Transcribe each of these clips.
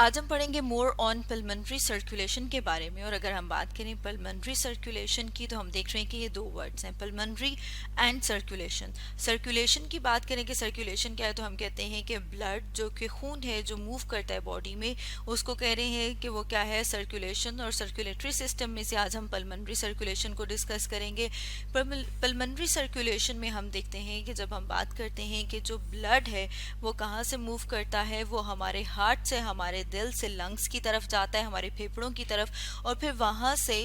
आज हम पढ़ेंगे मोर ऑन पल्मोनरी सर्कुलेशन के बारे में। और अगर हम बात करें पल्मोनरी सर्कुलेशन की तो हम देख रहे हैं कि ये दो वर्ड्स हैं, पल्मोनरी एंड सर्कुलेशन। सर्कुलेशन की बात करें कि सर्कुलेशन क्या है, तो हम कहते हैं कि ब्लड जो कि खून है जो मूव करता है बॉडी में, उसको कह रहे हैं कि वो क्या है, सर्कुलेशन। और सर्कुलेटरी सिस्टम में से आज हम पल्मोनरी सर्कुलेशन को डिस्कस करेंगे। पल्मोनरी सर्कुलेशन में हम देखते हैं कि जब हम बात करते हैं कि जो ब्लड है वो कहाँ से मूव करता है, वो हमारे हार्ट से, हमारे दिल से लंग्स की तरफ जाता है, हमारे फेफड़ों की तरफ, और फिर वहां से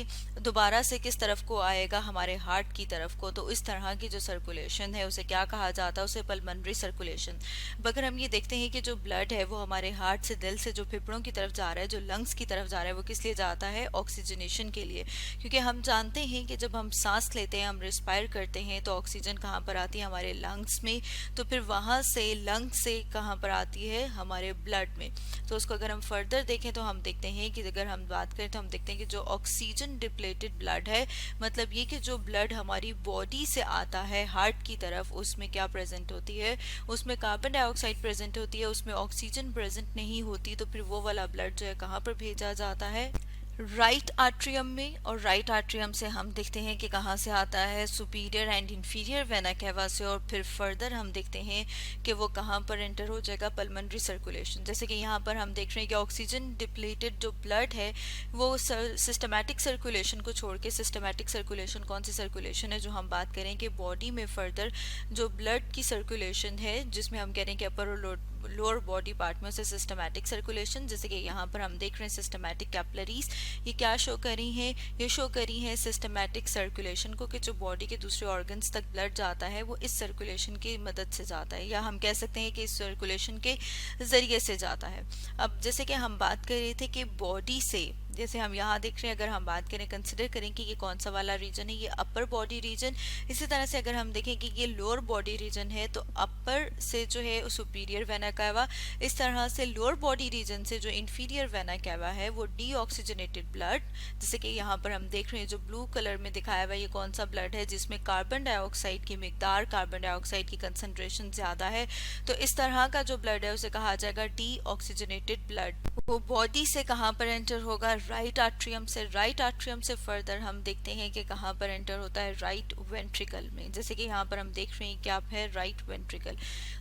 दोबारा से किस तरफ को आएगा, हमारे हार्ट की तरफ को। तो इस तरह की जो सर्कुलेशन है उसे क्या कहा जाता है, उसे पल्मोनरी सर्कुलेशन। अगर हम ये देखते हैं कि जो ब्लड है वो हमारे हार्ट से, दिल से जो फेफड़ों की तरफ जा रहा है, जो लंग्स की तरफ जा रहा है, वो किस लिए जाता है, ऑक्सीजनेशन के लिए। क्योंकि हम जानते हैं कि जब हम सांस लेते हैं, हम रिस्पायर करते हैं, तो ऑक्सीजन कहाँ पर आती है, हमारे लंग्स में। तो फिर वहां से लंग्स से कहाँ पर आती है, हमारे ब्लड में। तो उसको अगर हम फर्दर देखें तो हम देखते हैं कि अगर हम बात करें तो हम देखते हैं कि जो ऑक्सीजन डिप्लेटेड ब्लड है, मतलब ये कि जो ब्लड हमारी बॉडी से आता है हार्ट की तरफ, उसमें क्या प्रेजेंट होती है, उसमें कार्बन डाइऑक्साइड प्रेजेंट होती है, उसमें ऑक्सीजन प्रेजेंट नहीं होती। तो फिर वो वाला ब्लड जो है कहाँ पर भेजा जाता है, राइट आर्ट्रियम में। और राइट आर्ट्रियम से हम देखते हैं कि कहाँ से आता है, superior and inferior vena cava से। और फिर फर्दर हम देखते हैं कि वो कहाँ पर एंटर हो जाएगा, पल्मोनरी सर्कुलेशन। जैसे कि यहाँ पर हम देख रहे हैं कि ऑक्सीजन डिप्लीटेड जो ब्लड है वो सिस्टमैटिक सर्कुलेशन को छोड़ के, सिस्टमैटिक सर्कुलेशन कौन सी सर्कुलेशन है, जो हम बात करें कि बॉडी में फर्दर जो ब्लड की सर्कुलेशन है, जिसमें हम कह रहे हैं कि अपर और लोअर बॉडी पार्ट में, उसे सिस्टमैटिक सर्कुलेशन। जैसे कि यहाँ पर हम देख रहे हैं सिस्टमैटिक कैपिलरीज, ये क्या शो करी हैं, ये शो करी हैं सिस्टमैटिक सर्कुलेशन को, कि जो बॉडी के दूसरे ऑर्गन्स तक ब्लड जाता है वो इस सर्कुलेशन की मदद से जाता है, या हम कह सकते हैं कि इस सर्कुलेशन के जरिए से जाता है। अब जैसे कि हम बात कर रहे थे कि बॉडी से, जैसे हम यहाँ देख रहे हैं, अगर हम बात करें, कंसिडर करें कि ये कौन सा वाला रीजन है, ये अपर बॉडी रीजन। इसी तरह से अगर हम देखें कि ये लोअर बॉडी रीजन है, तो अपर से जो है सुपीरियर वेना कैवा, इस तरह से लोअर बॉडी रीजन से जो इंफीरियर वेना कैवा है वो डीऑक्सीजनेटेड ब्लड, जैसे कि यहाँ पर हम देख रहे हैं जो ब्लू कलर में दिखाया हुआ है, ये कौन सा ब्लड है, जिसमें कार्बन डाइऑक्साइड की मिकदार, कार्बन डाइऑक्साइड की कंसंट्रेशन ज्यादा है। तो इस तरह का जो ब्लड है उसे कहा जाएगा डीऑक्सीजनेटेड ब्लड। वो बॉडी से कहाँ पर एंटर होगा, राइट आर्ट्रियम से। राइट आर्ट्रियम से फर्दर हम देखते हैं कि कहाँ पर एंटर होता है, राइट वेंट्रिकल में। जैसे कि यहाँ पर हम देख रहे हैं क्या है, राइट वेंट्रिकल।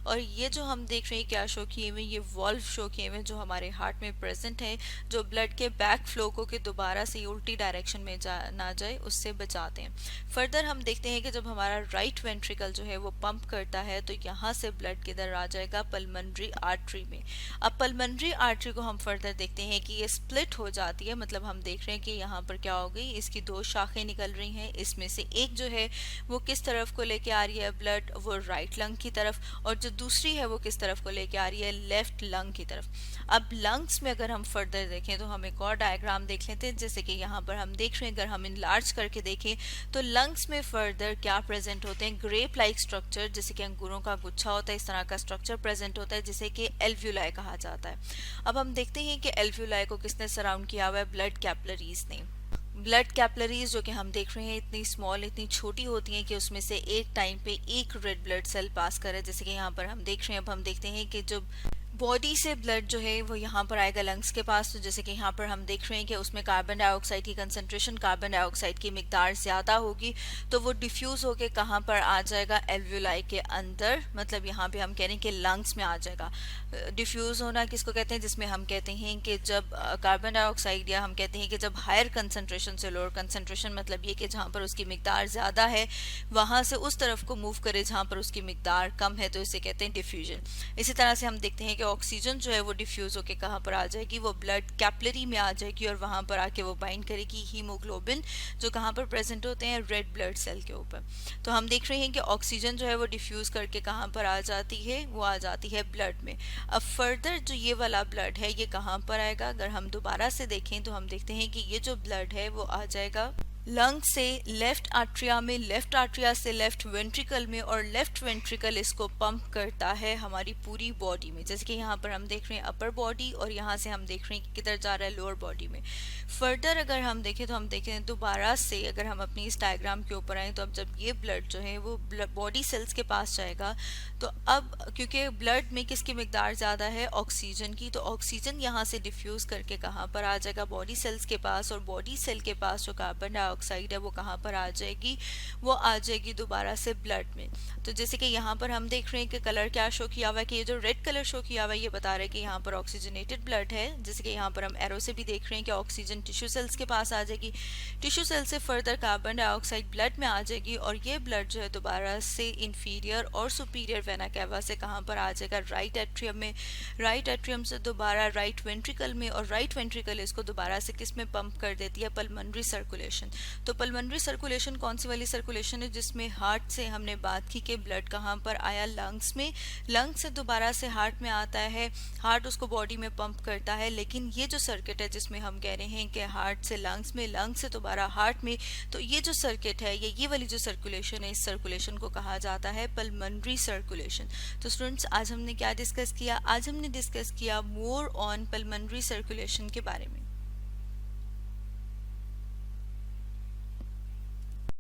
और ये जो हम देख रहे हैं क्या शो किए हुए, ये वॉल्व शो किए हुए जो हमारे हार्ट में प्रेजेंट है, जो ब्लड के बैक फ्लो को कि दोबारा से उल्टी डायरेक्शन में ना जाए उससे बचाते हैं। फर्दर हम देखते हैं कि जब हमारा राइट वेंट्रिकल जो है वो पंप करता है, तो यहाँ से ब्लड किधर आ जाएगा, पल्मोनरी आर्टरी में। अब पल्मोनरी आर्टरी को हम फर्दर देखते हैं कि ये स्प्लिट हो जाती है, मतलब हम देख रहे हैं कि यहाँ पर क्या हो गई, इसकी दो शाखें निकल रही हैं। इसमें से एक जो है वो किस तरफ को लेके आ रही है ब्लड, वो राइट लंग की तरफ, और जो दूसरी है वो किस तरफ को लेके आ रही है, लेफ्ट लंग की तरफ। अब लंग्स में अगर हम फर्दर देखें तो हम एक और डायग्राम देख लेते हैं। जैसे कि यहाँ पर हम देख रहे हैं, अगर हम इनलार्ज करके देखें तो लंग्स में फर्दर क्या प्रेजेंट होते हैं, ग्रेप लाइक स्ट्रक्चर, जैसे कि अंगूरों का गुच्छा होता है, इस तरह का स्ट्रक्चर प्रेजेंट होता है, जिसे कि एल्व्यूलाई कहा जाता है। अब हम देखते हैं कि एल्व्यूलाई को किसने सराउंड किया हुआ है, ब्लड कैपिलरीज ने। ब्लड कैपिलरीज जो कि हम देख रहे हैं इतनी स्मॉल, इतनी छोटी होती हैं कि उसमें से एक टाइम पे एक रेड ब्लड सेल पास करे। जैसे कि यहाँ पर हम देख रहे हैं, अब हम देखते हैं कि जो बॉडी से ब्लड जो है वो यहाँ पर आएगा लंग्स के पास। तो जैसे कि यहाँ पर हम देख रहे हैं कि उसमें कार्बन डाइऑक्साइड की कंसंट्रेशन, कार्बन डाइऑक्साइड की मिकदार ज्यादा होगी, तो वो डिफ्यूज होके कहाँ पर आ जाएगा, एल्व्यूलाई के अंदर, मतलब यहाँ पे हम कह रहे हैं कि लंग्स में आ जाएगा। डिफ्यूज होना किसको कहते हैं, जिसमें हम कहते हैं कि जब कार्बन डाइऑक्साइड, या हम कहते हैं कि जब हायर कंसंट्रेशन से लोअर कंसंट्रेशन, मतलब ये कि जहाँ पर उसकी मिकदार ज्यादा है वहां से उस तरफ को मूव करे जहाँ पर उसकी मिकदार कम है, तो इसे कहते हैं डिफ्यूजन। इसी तरह से हम देखते हैं कि ऑक्सीजन जो है वो डिफ्यूज होकर कहाँ पर आ जाएगी, वो ब्लड कैपिलरी में आ जाएगी, और वहां पर आके वो बाइंड करेगी हीमोग्लोबिन, जो कहाँ पर प्रेजेंट होते हैं, रेड ब्लड सेल के ऊपर। तो हम देख रहे हैं कि ऑक्सीजन जो है वो डिफ्यूज करके कहाँ पर आ जाती है, वो आ जाती है ब्लड में। अब फर्दर जो ये वाला ब्लड है ये कहाँ पर आएगा, अगर हम दोबारा से देखें तो हम देखते हैं कि ये जो ब्लड है वो आ जाएगा लंग से लेफ्ट आर्ट्रिया में, लेफ्ट आर्ट्रिया से लेफ्ट वेंट्रिकल में, और लेफ्ट वेंट्रिकल इसको पंप करता है हमारी पूरी बॉडी में। जैसे कि यहाँ पर हम देख रहे हैं अपर बॉडी, और यहाँ से हम देख रहे हैं कि किधर जा रहा है, लोअर बॉडी में। फर्दर अगर हम देखें तो हम देखें दोबारा से, अगर हम अपनी इस डायग्राम के ऊपर आए तो अब जब ये ब्लड जो है वो बॉडी सेल्स के पास जाएगा, तो अब क्योंकि ब्लड में किसकी मिकदार ज़्यादा है, ऑक्सीजन की, तो ऑक्सीजन यहाँ से डिफ्यूज़ करके कहाँ पर आ जाएगा, बॉडी सेल्स के पास, और बॉडी सेल के पास जो कार्बन डाइऑक्साइड है वो कहाँ पर आ जाएगी, वो आ जाएगी दोबारा से ब्लड में। तो जैसे कि यहाँ पर हम देख रहे हैं कि कलर क्या शो किया हुआ है, कि ये जो रेड कलर शो किया हुआ है ये बता रहा है कि यहाँ पर ऑक्सीजनेटेड ब्लड है। जैसे कि यहाँ पर हम एरो से भी देख रहे हैं कि ऑक्सीजन टिश्यू सेल्स के पास आ जाएगी, टिश्यू सेल से फर्दर कार्बन डाइऑक्साइड ब्लड में आ जाएगी, और ये ब्लड जो है दोबारा से इंफीरियर और सुपीरियर वेना कैवा से कहाँ पर आ जाएगा, राइट एट्रियम में, राइट एट्रियम से दोबारा राइट वेंट्रिकल में, और राइट वेंट्रिकल इसको दोबारा से किस में पंप कर देती है, पल्मोनरी सर्कुलेशन। तो पल्मोनरी सर्कुलेशन कौन सी वाली सर्कुलेशन है, जिसमें हार्ट से हमने बात की कि ब्लड कहाँ पर आया, लंग्स में, लंग्स से दोबारा से हार्ट में आता है, हार्ट उसको बॉडी में पंप करता है। लेकिन ये जो सर्किट है जिसमें हम कह रहे हैं कि हार्ट से लंग्स में, लंग्स से दोबारा हार्ट में, तो ये जो सर्किट है, ये वाली जो सर्कुलेशन है, इस सर्कुलेशन को कहा जाता है पल्मोनरी सर्कुलेशन। तो स्टूडेंट्स, आज हमने क्या डिस्कस किया, आज हमने डिस्कस किया मोर ऑन पल्मोनरी सर्कुलेशन के बारे में।